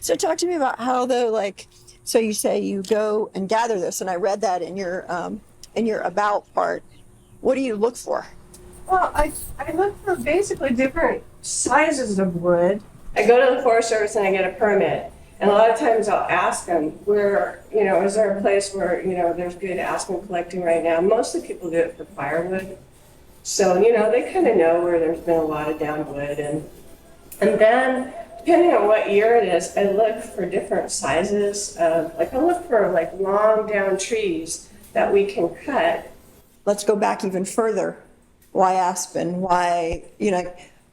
So talk to me about how though, like, so you say you go and gather this, and I read that in your about part. What do you look for? Well, I look for basically different sizes of wood. I go to the Forest Service and I get a permit. And a lot of times I'll ask them, is there a place where, there's good aspen collecting right now? Most of the people do it for firewood. So, they kind of know where there's been a lot of down wood. And then, depending on what year it is, I look for different sizes of, I look for long down trees that we can cut. Let's go back even further. Why aspen? Why,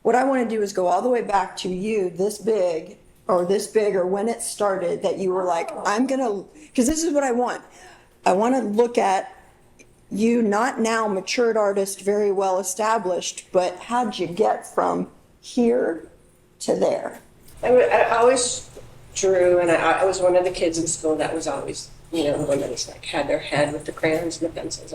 what I want to do is go all the way back to you this big or when it started that you were like, because this is what I want. I want to look at you, not now matured artist, very well established, but how'd you get from here to there? I always drew, and I was one of the kids in school that was always, the one that was had their head with the crayons and the pencils.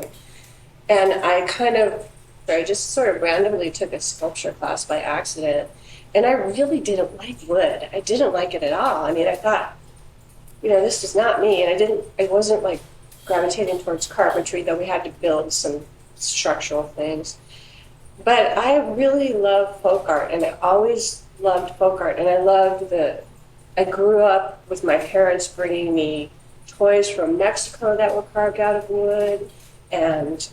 And I just sort of randomly took a sculpture class by accident. And I really didn't like wood. I didn't like it at all. I mean, I thought, this is not me. And I wasn't gravitating towards carpentry, though we had to build some structural things. But I really love folk art, and I always loved folk art. And I grew up with my parents bringing me toys from Mexico that were carved out of wood. And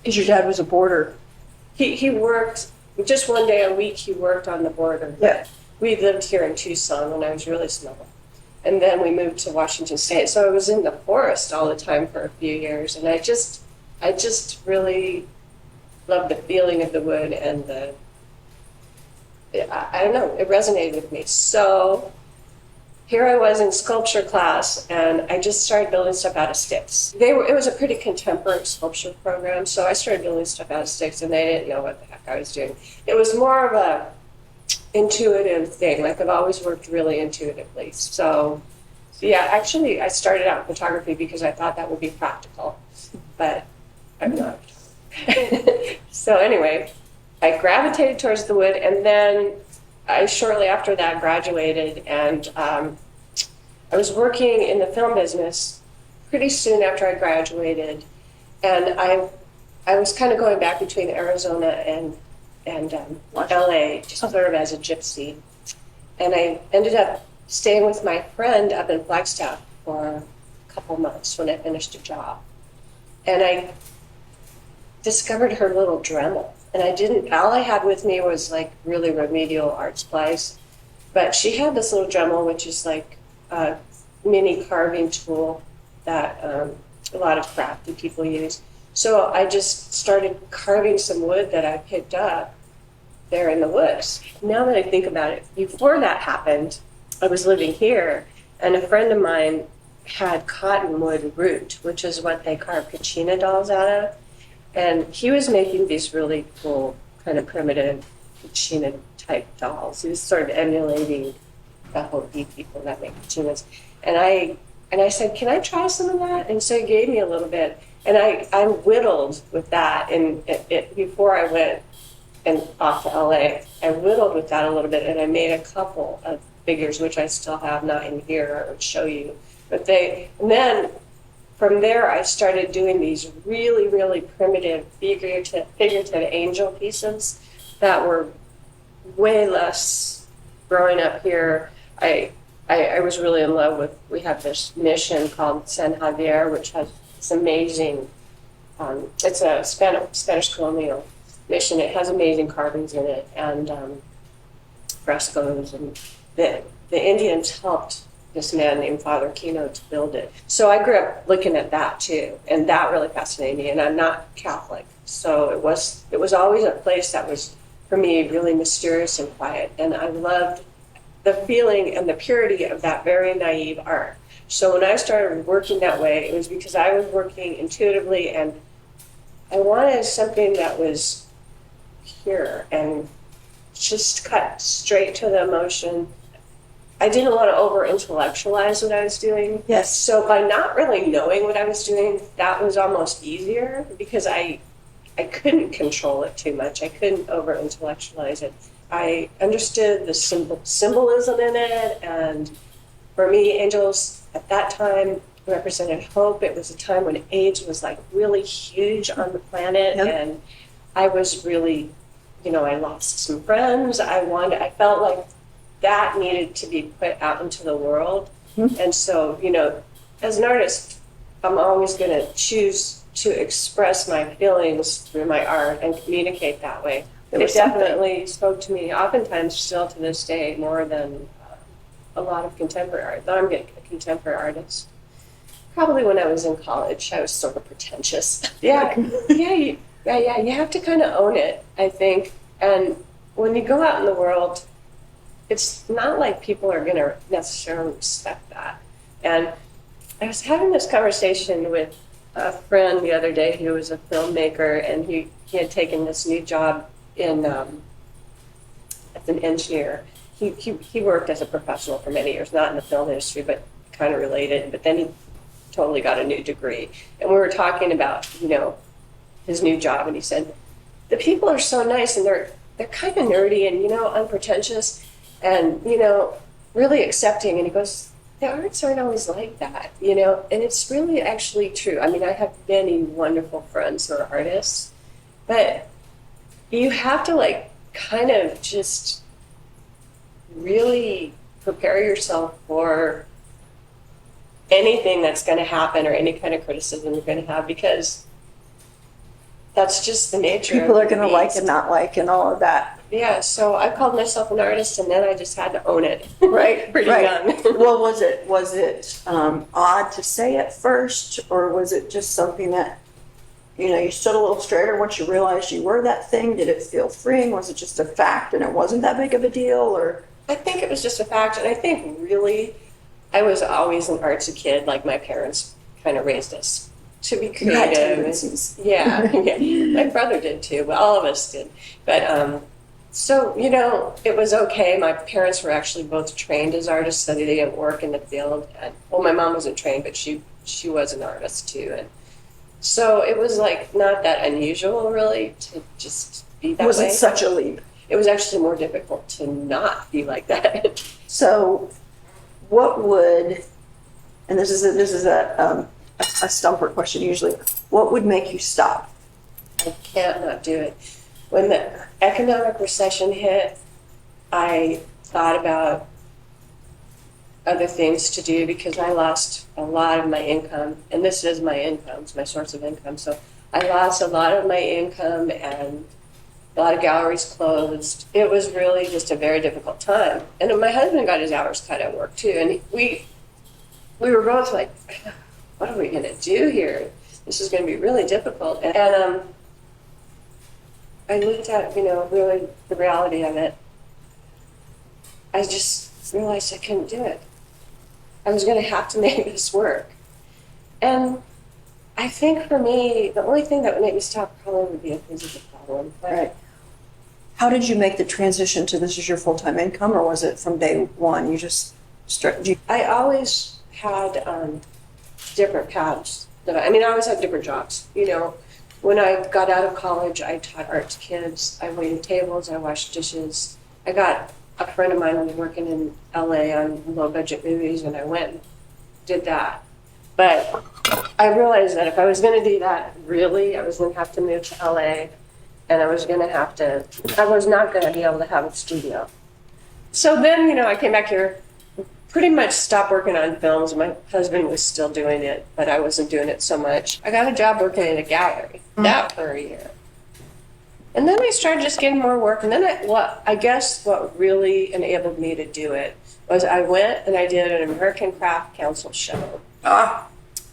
because your dad was a boarder, he worked just one day a week. He worked on the border. Yeah. We lived here in Tucson when I was really small, and then we moved to Washington State. So I was in the forest all the time for a few years, and I just really loved the feeling of the wood and I don't know, it resonated with me. So here I was in sculpture class, and I just started building stuff out of sticks. It was a pretty contemporary sculpture program, so I started building stuff out of sticks, and they didn't know what the heck I was doing. It was more of a intuitive thing. I've always worked really intuitively. So yeah, actually, I started out in photography because I thought that would be practical, but I'm not. So anyway, I gravitated towards the wood, and then I shortly after that graduated, and I was working in the film business pretty soon after I graduated, and I was kind of going back between Arizona and LA, just sort of as a gypsy, and I ended up staying with my friend up in Flagstaff for a couple months when I finished a job, and I discovered her little Dremel. And all I had with me was really remedial art supplies. But she had this little Dremel, which is a mini carving tool that a lot of crafty people use. So I just started carving some wood that I picked up there in the woods. Now that I think about it, before that happened, I was living here, and a friend of mine had cottonwood root, which is what they carve Kachina dolls out of. And he was making these really cool, kind of primitive Kachina type dolls. He was sort of emulating the Hopi people that make Kachinas. And I said, can I try some of that? And so he gave me a little bit. And I whittled with that. And before I went and off to LA, I whittled with that a little bit. And I made a couple of figures, which I still have, not in here, I would show you. And then from there, I started doing these really, really primitive figurative angel pieces that were way less. Growing up here, I was really in love with, we have this mission called San Javier, which has this amazing, it's a Spanish colonial mission. It has amazing carvings in it and frescoes, and the Indians helped this man named Father Kino to build it. So I grew up looking at that too, and that really fascinated me. And I'm not Catholic, so it was always a place that was, for me, really mysterious and quiet. And I loved the feeling and the purity of that very naive art. So when I started working that way, it was because I was working intuitively, and I wanted something that was pure and just cut straight to the emotion. I didn't want to over-intellectualize what I was doing. Yes. So by not really knowing what I was doing, that was almost easier because I couldn't control it too much. I couldn't over-intellectualize it. I understood the symbolism in it, and for me, angels at that time represented hope. It was a time when AIDS was like really huge on the planet, Yep. and I was really, I lost some friends. I felt like that needed to be put out into the world. And so, as an artist, I'm always going to choose to express my feelings through my art and communicate that way. There It was something. definitely spoke to me, oftentimes still to this day, more than a lot of contemporary art. Though I'm a contemporary artist. Probably when I was in college, I was sort of pretentious. Yeah. You have to kind of own it, I think. And when you go out in the world, it's not like people are going to necessarily respect that. And I was having this conversation with a friend the other day who was a filmmaker, and he had taken this new job in as an engineer. He worked as a professional for many years, not in the film industry, but kind of related. But then he totally got a new degree, and we were talking about his new job, and he said the people are so nice, and they're kind of nerdy and unpretentious, and really accepting. And he goes, the arts aren't always like that, and it's really actually true. I mean, I have many wonderful friends who are artists, but you have to kind of just really prepare yourself for anything that's going to happen or any kind of criticism you're going to have, because that's just the nature People of are going to the like beast. and not like and all of that. Yeah, so I called myself an artist, and then I just had to own it. Right, Pretty right. young. Well, was it odd to say at first, or was it just something that you stood a little straighter once you realized you were that thing? Did it feel freeing? Was it just a fact and it wasn't that big of a deal, or? I think it was just a fact, and I think really I was always an artsy kid. Like my parents kind of raised us to be You had creative. tendencies. Yeah, my brother did too, but all of us did. But so it was okay. My parents were actually both trained as artists, so they didn't work in the field. And well, my mom wasn't trained, but she was an artist too, and so it was not that unusual really to just be that Was way. it such a leap? It was actually more difficult to not be like that. So, what would, and this is a stumper question usually, what would make you stop? I can't not do it. When the economic recession hit, I thought about other things to do because I lost a lot of my income, and this is my income, it's my source of income. So I lost a lot of my income, and a lot of galleries closed. It was really just a very difficult time. And my husband got his hours cut at work too, and we were both like, what are we going to do here? This is going to be really difficult. And I looked at, really the reality of it. I just realized I couldn't do it. I was going to have to make this work. And I think for me, the only thing that would make me stop probably would be a physical problem. But Right. How did you make the transition to this as your full-time income, or was it from day one? You just started. I always had different paths. I always had different jobs. When I got out of college, I taught art to kids. I waited tables. I washed dishes. I got a friend of mine who was working in LA on low-budget movies, and I went and did that. But I realized that if I was going to do that, really, I was going to have to move to LA, and I was not going to be able to have a studio. So then, I came back here, pretty much stopped working on films. My husband was still doing it, but I wasn't doing it so much. I got a job working in a gallery, that for a year. And then I started just getting more work. And then I guess what really enabled me to do it was I went and I did an American Craft Council show.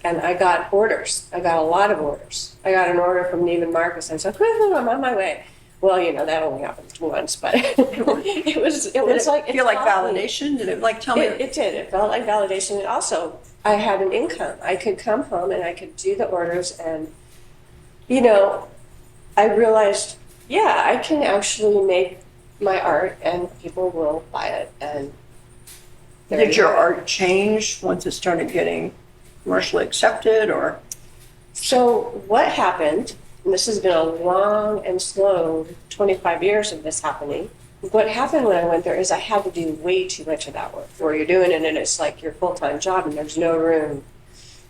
And I got orders. I got a lot of orders. I got an order from Neiman Marcus. I was like, woohoo, I'm on my way. Well, that only happened once, but it was like Feel like taught me. validation? Did it tell me? It did. It felt like validation. And also, I had an income. I could come home and I could do the orders. And, I realized, yeah, I can actually make my art and people will buy it. And there Did you your go. art change once it started getting commercially accepted, or? So what happened, and this has been a long and slow 25 years of this happening, what happened when I went there is I had to do way too much of that work where you're doing it and it's like your full-time job and there's no room.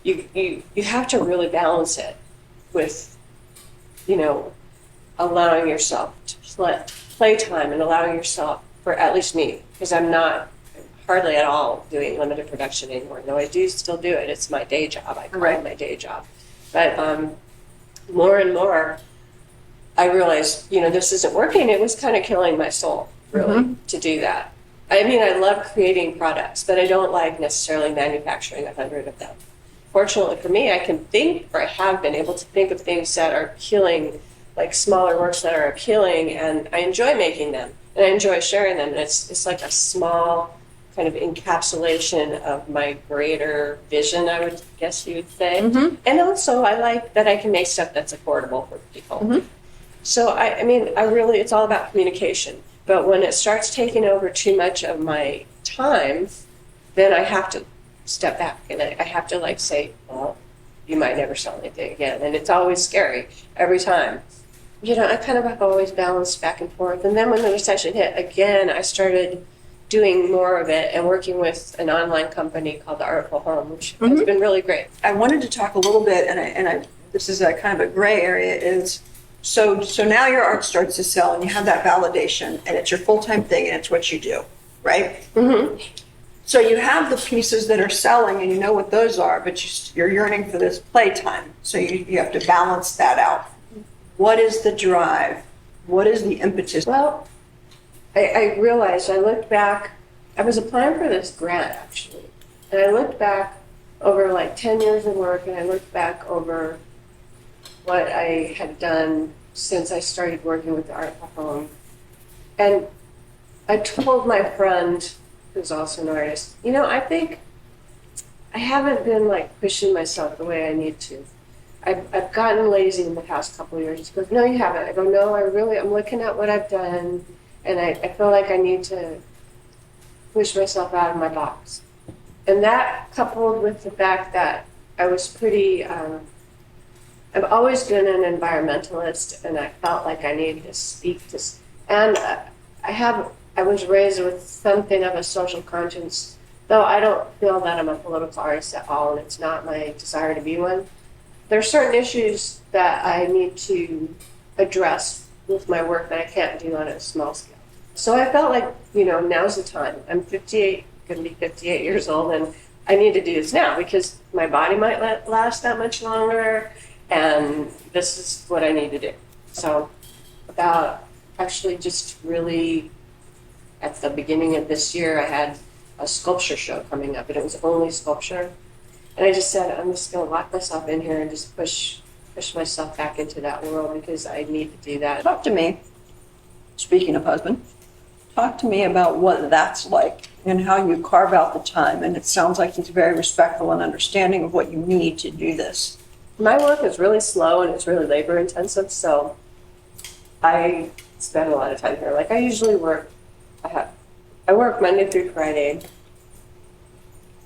You have to really balance it with, you know, allowing yourself to playtime and allowing yourself, for at least me, because I'm not hardly at all doing limited production anymore. Though I do still do it. It's my day job. I call it my day job. But more and more, I realized, you know, this isn't working. It was kind of killing my soul, really, to do that. I mean, I love creating products, but I don't like necessarily manufacturing 100 of them. Fortunately for me, I can think, or I have been able to think of things that are appealing, like smaller works that are appealing, and I enjoy making them, and I enjoy sharing them. And it's like a small kind of encapsulation of my greater vision, I would guess you would say. And also, I like that I can make stuff that's affordable for people. So I mean, I really, it's all about communication. But when it starts taking over too much of my time, then I have to step back and I have to like say, well, you might never sell anything again. And it's always scary every time. You know, I kind of have always balanced back and forth. And then when the recession hit, again, I started doing more of it and working with an online company called The Artful Home, which has been really great. I wanted to talk a little bit, and this is a kind of a gray area, is so now your art starts to sell and you have that validation and it's your full-time thing and it's what you do, right? So you have the pieces that are selling and you know what those are, but you're yearning for this playtime. So you have to balance that out. What is the drive? What is the impetus? Well, I realized, I looked back, I was applying for this grant actually, and I looked back over like 10 years of work, and I looked back over what I had done since I started working with the Artful Home. And I told my friend, who's also an artist, you know, I think I haven't been like pushing myself the way I need to. I've gotten lazy in the past couple of years. She goes, no, you haven't. I go, no, I'm looking at what I've done, and I feel like I need to push myself out of my box. And that, coupled with the fact that I was pretty, I've always been an environmentalist, and I felt like I needed to speak to, and I was raised with something of a social conscience, though I don't feel that I'm a political artist at all, and it's not my desire to be one. There are certain issues that I need to address with my work that I can't do on a small scale. So I felt like, you know, now's the time. I'm 58, going to be 58 years old, and I need to do this now because my body might last that much longer, and this is what I need to do. So about actually just really at the beginning of this year, I had a sculpture show coming up, and it was only sculpture. And I just said, I'm just going to lock myself in here and just push myself back into that world because I need to do that. Talk to me, speaking of husband, talk to me about what that's like and how you carve out the time. And it sounds like he's very respectful and understanding of what you need to do this. My work is really slow and it's really labor intensive, so I spend a lot of time here. Like I usually work, I work Monday through Friday,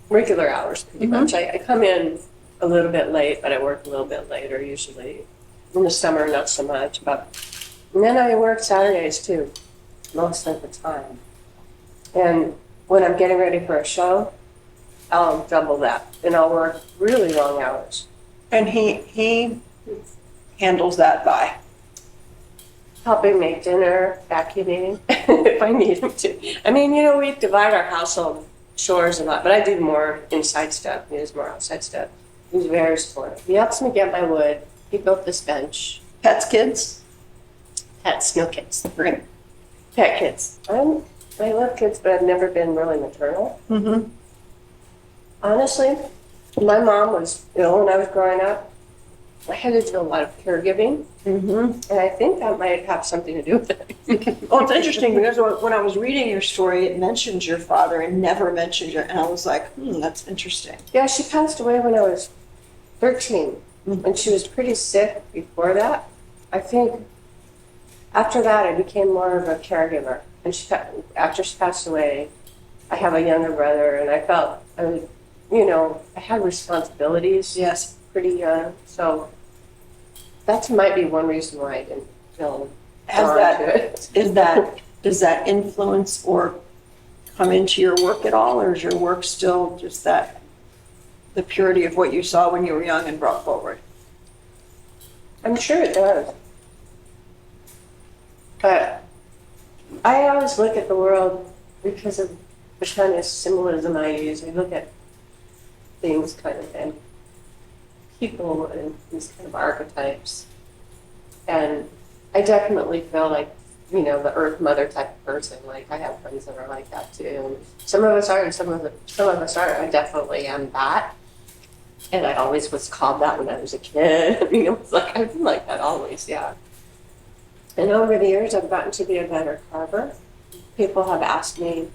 regular hours pretty much. I come in a little bit late, but I work a little bit later usually. In the summer, not so much. And then I work Saturdays too, most of the time. And when I'm getting ready for a show, I'll double that, and I'll work really long hours. And he handles that by helping make dinner, vacuuming, if I need him to. I mean, you know, we divide our household chores a lot, but I do more inside stuff. He does more outside stuff. He's very supportive. He helps me get my wood. He built this bench. pets, kids. Pets, no kids. Great. Pet kids. I love kids, but I've never been really maternal. Mm-hmm. Honestly, my mom was ill when I was growing up. I had to do a lot of caregiving, Mm-hmm. and I think that might have something to do with it. Well, it's interesting because when I was reading your story, it mentions your father and never mentioned your, and I was like, that's interesting. Yeah, she passed away when I was 13, and she was pretty sick before that. I think after that, I became more of a caregiver. And after she passed away, I have a younger brother, and I felt, I had responsibilities. Yes. Pretty young, so that might be one reason why I didn't feel Has drawn that, to it. is that does that influence or come into your work at all, or is your work still just that, the purity of what you saw when you were young and brought forward? I'm sure it does. But I always look at the world because of the kind of symbolism I use. I look at things kind of and people and these kind of archetypes. And I definitely feel like, you know, the Earth Mother type of person. Like, I have friends that are like that too. Some of us are, and some of us aren't. I definitely am that. And I always was called that when I was a kid. I mean, it was like, I've been like that always, yeah. And over the years, I've gotten to be a better carver. People have asked me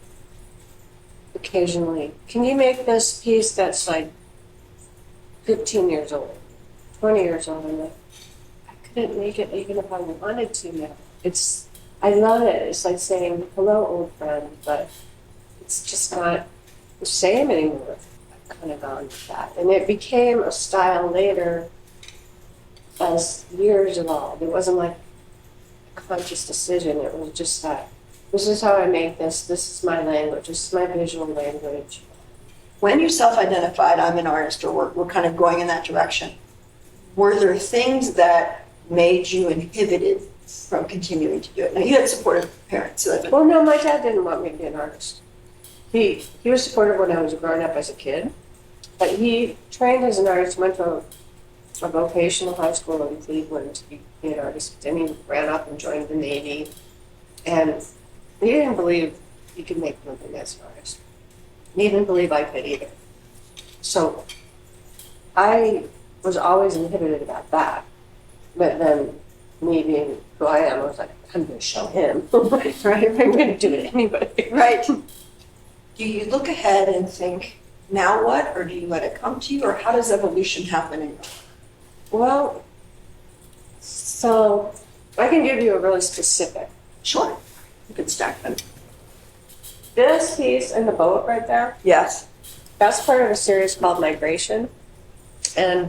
occasionally, can you make this piece that's like 15 years old, 20 years old? I'm like, I couldn't make it even if I wanted to now. I love it. It's like saying, hello, old friend, but it's just not the same anymore. I've kind of gone with that. And it became a style later as years evolved. It wasn't like a conscious decision. It was just that this is how I make this. This is my language. This is my visual language. When you self-identified, I'm an artist, or we're kind of going in that direction, were there things that made you inhibited from continuing to do it? Now, you had supportive parents. So Well, no, my dad didn't want me to be an artist. He was supportive when I was growing up as a kid, but he trained as an artist, went to a vocational high school in Cleveland to be an artist. Then he ran up and joined the Navy, and he didn't believe he could make a living as an artist. He didn't believe I could either. So I was always inhibited about that. But then, me being who I am, I was like, I'm going to show him. Right? I'm going to do it anyway. right. Do you look ahead and think, now what? Or do you let it come to you? Or how does evolution happen in your life? Well, so I can give you a really specific. Sure. You can stack them. This piece in the boat right there, Yes. that's part of a series called Migration. And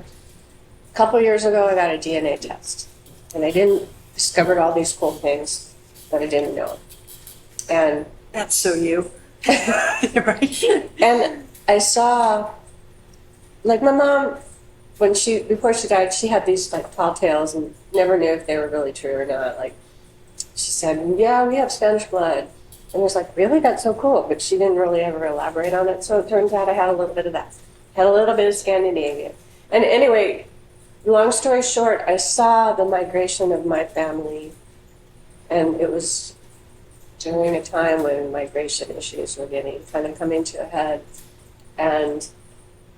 a couple years ago, I got a DNA test. And I discovered all these cool things that I didn't know. And That's so you. right. And I saw, like, my mom, before she died, she had these like tall tales and never knew if they were really true or not. Like, she said, yeah, we have Spanish blood. And I was like, really? That's so cool. But she didn't really ever elaborate on it. So it turns out I had a little bit of that. Had a little bit of Scandinavian. And anyway, long story short, I saw the migration of my family. And it was during a time when migration issues were coming to a head. And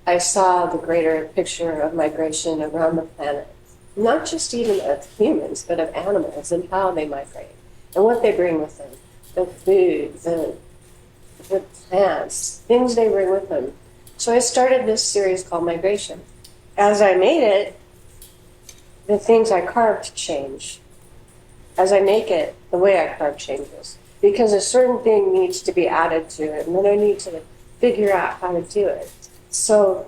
I saw the greater picture of migration around the planet, not just even of humans, but of animals and how they migrate and what they bring with them, the food, the plants, things they bring with them. So I started this series called Migration. As I made it, the things I carved change. As I make it, the way I carve changes. Because a certain thing needs to be added to it, and then I need to figure out how to do it. So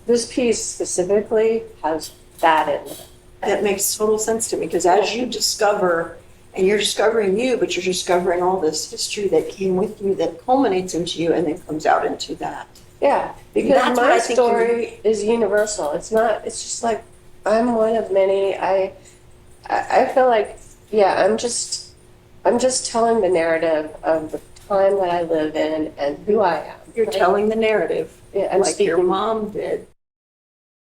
this piece specifically has that in it. That makes total sense to me, because as you discover, and you're discovering you, but you're discovering all this history that came with you that culminates into you and then comes out into that. Yeah, because That's what my I think story is universal. It's just like, I'm one of many. I feel like, yeah, I'm just telling the narrative of the time that I live in and who I am. You're telling the narrative, Yeah, I'm like your speaking. mom did.